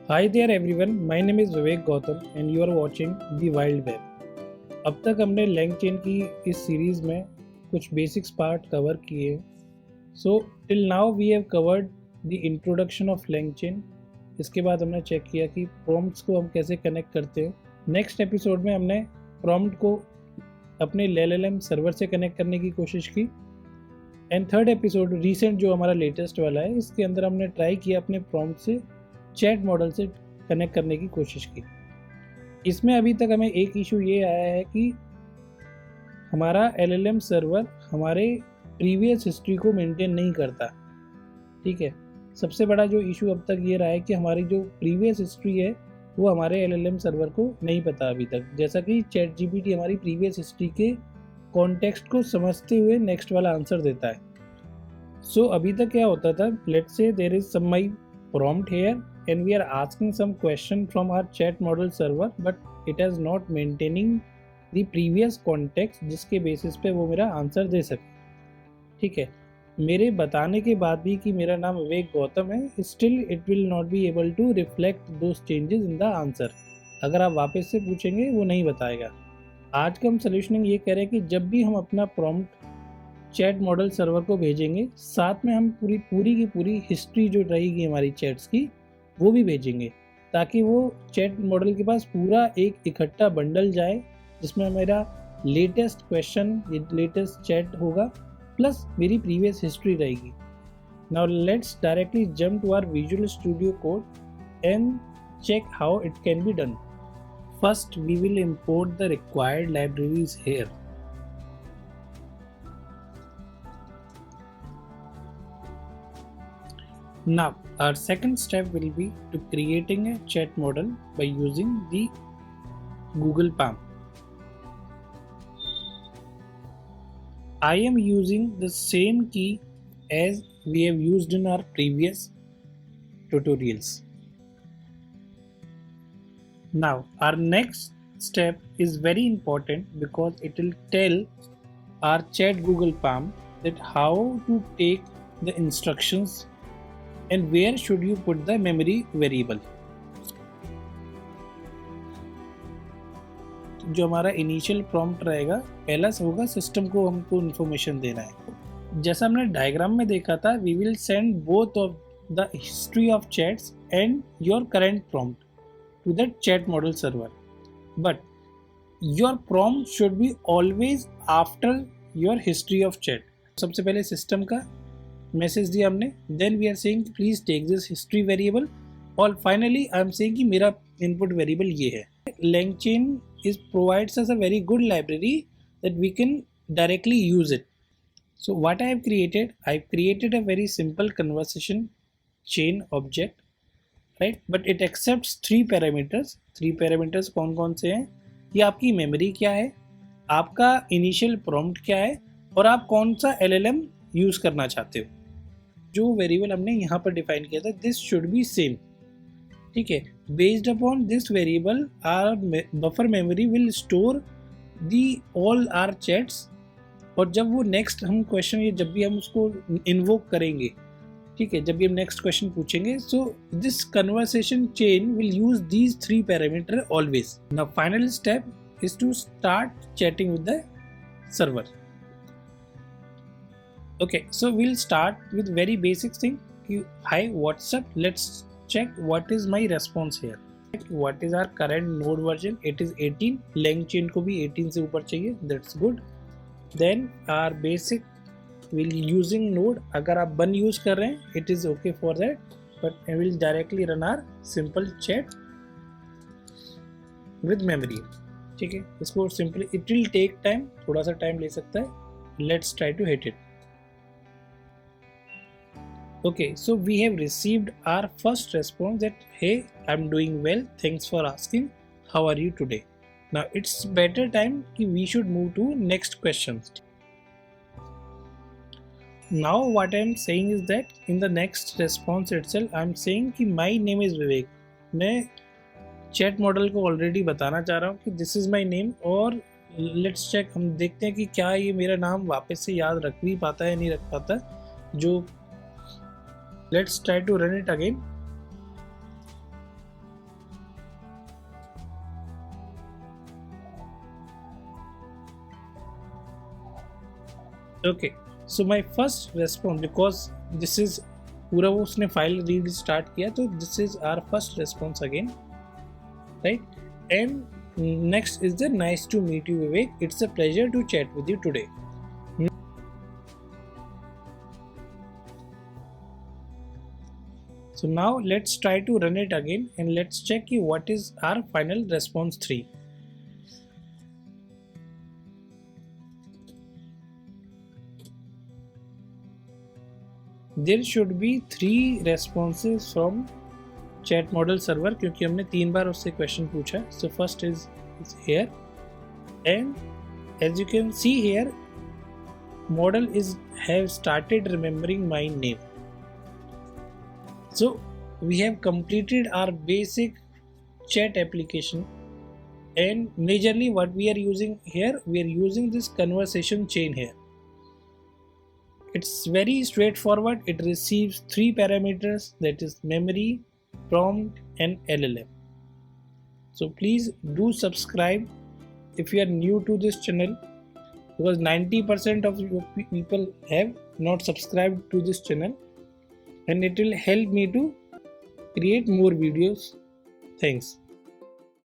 Hi there everyone, my name is Vivek Gautam and you are watching The Wild Web. अब तक हमने LangChain की इस series में कुछ बेसिक्स पार्ट कवर किए। So till now we have covered the introduction of LangChain। इसके बाद हमने चेक किया कि प्रॉम्प्ट्स को हम कैसे कनेक्ट करते हैं। नेक्स्ट एपिसोड में हमने प्रॉम्प्ट को अपने LLM सर्वर से कनेक्ट करने की कोशिश की। एंड थर्ड एपिसोड रिसेंट जो हमारा लेटेस्ट वाला है, इसके अंदर हमने ट्राई किया अपने प्रॉम्प्ट से चैट मॉडल से कनेक्ट करने की कोशिश की। इसमें अभी तक हमें एक इशू ये आया है कि हमारा LLM सर्वर हमारे प्रीवियस हिस्ट्री को मेंटेन नहीं करता। ठीक है, सबसे बड़ा जो इशू अब तक ये रहा है कि हमारी जो प्रीवियस हिस्ट्री है वो हमारे LLM सर्वर को नहीं पता अभी तक। जैसा कि ChatGPT हमारी प्रीवियस हिस्ट्री के कॉन्टेक्स्ट को समझते हुए नेक्स्ट वाला आंसर देता है। सो अभी तक क्या होता था, let's say there is some my prompt here and we are asking some question from our chat model server but it is not maintaining the previous context जिसके बेसिस पे वो मेरा आंसर दे सके। ठीक है, मेरे बताने के बाद भी कि मेरा नाम विवेक गौतम है, still it will not be able to reflect those changes in the answer. अगर आप वापस से पूछेंगे वो नहीं बताएगा। आज का हम सोल्यूशनिंग ये कह रहे हैं कि जब भी हम अपना प्रॉम्प्ट चैट मॉडल सर्वर को भेजेंगे, साथ में हम पूरी की पूरी हिस्ट्री जो रहेगी हमारी चैट्स की वो भी भेजेंगे, ताकि वो चैट मॉडल के पास पूरा एक इकट्ठा बंडल जाए जिसमें मेरा लेटेस्ट क्वेश्चन, लेटेस्ट चैट होगा प्लस मेरी प्रीवियस हिस्ट्री रहेगी। Now let's directly jump to our Visual Studio Code and check how it can be done. First we will import the required libraries here. Now, our second step will be to creating a chat model by using the Google Palm. I am using the same key as we have used in our previous tutorials. Now, our next step is very important because it will tell our chat Google Palm that how to take the instructions and where should you put the memory variable। जो हमारा initial prompt रहेगा, पहला होगा system को हमको information देना है। जैसा हमने डायग्राम में देखा था, we will send both of the history of chats and your current prompt to the chat model server, but your prompt should be always after your history of chat. सबसे पहले system का message दिया हमने, then we are saying please take this history variable, और finally I am saying कि मेरा input variable ये है। LangChain is provides us a very good library that we can directly use it. So what I have created a very simple conversation chain object, right? But it accepts three parameters. Three parameters कौन कौन से हैं? कि आपकी memory क्या है, आपका initial prompt क्या है, और आप कौन सा LLM यूज करना चाहते हो। जो वेरिएबल हमने यहाँ पर डिफाइन किया था, दिस शुड बी सेम। ठीक है, based upon this variable our buffer memory will store the all our chats, और जब वो नेक्स्ट हम क्वेश्चन, ये जब भी हम उसको इन्वोक करेंगे, ठीक है, जब भी हम नेक्स्ट क्वेश्चन पूछेंगे, so this conversation chain will use these three parameter always. Now final step is to start chatting with the server. Okay, so we'll start with very basic thing. Hi, what's up? Let's check what is my response here. What is our current node version? It is 18. LangChain को भी 18 से ऊपर चाहिए. That's good. Then our basic will using node. अगर आप one use कर रहे हैं, it is okay for that. But I will directly run our simple chat with memory. ठीक है, इसको simply it will take time. थोड़ा सा time ले सकता है. Let's try to hit it. Okay, so we have received our first response that hey, I'm doing well, thanks for asking, how are you today? Now it's better time कि we should move to next questions. Now what I'm saying is that in the next response itself I'm saying कि my name is Vivek. मैं chat model को already बताना चाह रहा हूँ कि this is my name, और let's check, हम देखते हैं कि क्या ये मेरा नाम वापस से याद रख भी पाता है नहीं रख पाता। जो let's try to run it again। Okay, so my first response, because this is पूरा वो उसने फाइल रीड स्टार्ट किया, तो this is our first response again, right. And next is the nice to meet you Vivek, it's a pleasure to chat with you today. So now let's try to run it again and let's check what is our final response 3. There should be 3 responses from chat model server क्योंकि हमने 3 बार उससे question पूछा. So first is here, and as you can see here, model have started remembering my name. So we have completed our basic chat application, and majorly what we are using here, we are using this conversation chain here. It's very straightforward. It receives 3 parameters, that is memory, prompt and LLM. So please do subscribe if you are new to this channel, because 90% of people have not subscribed to this channel, and it will help me to create more videos. Thanks.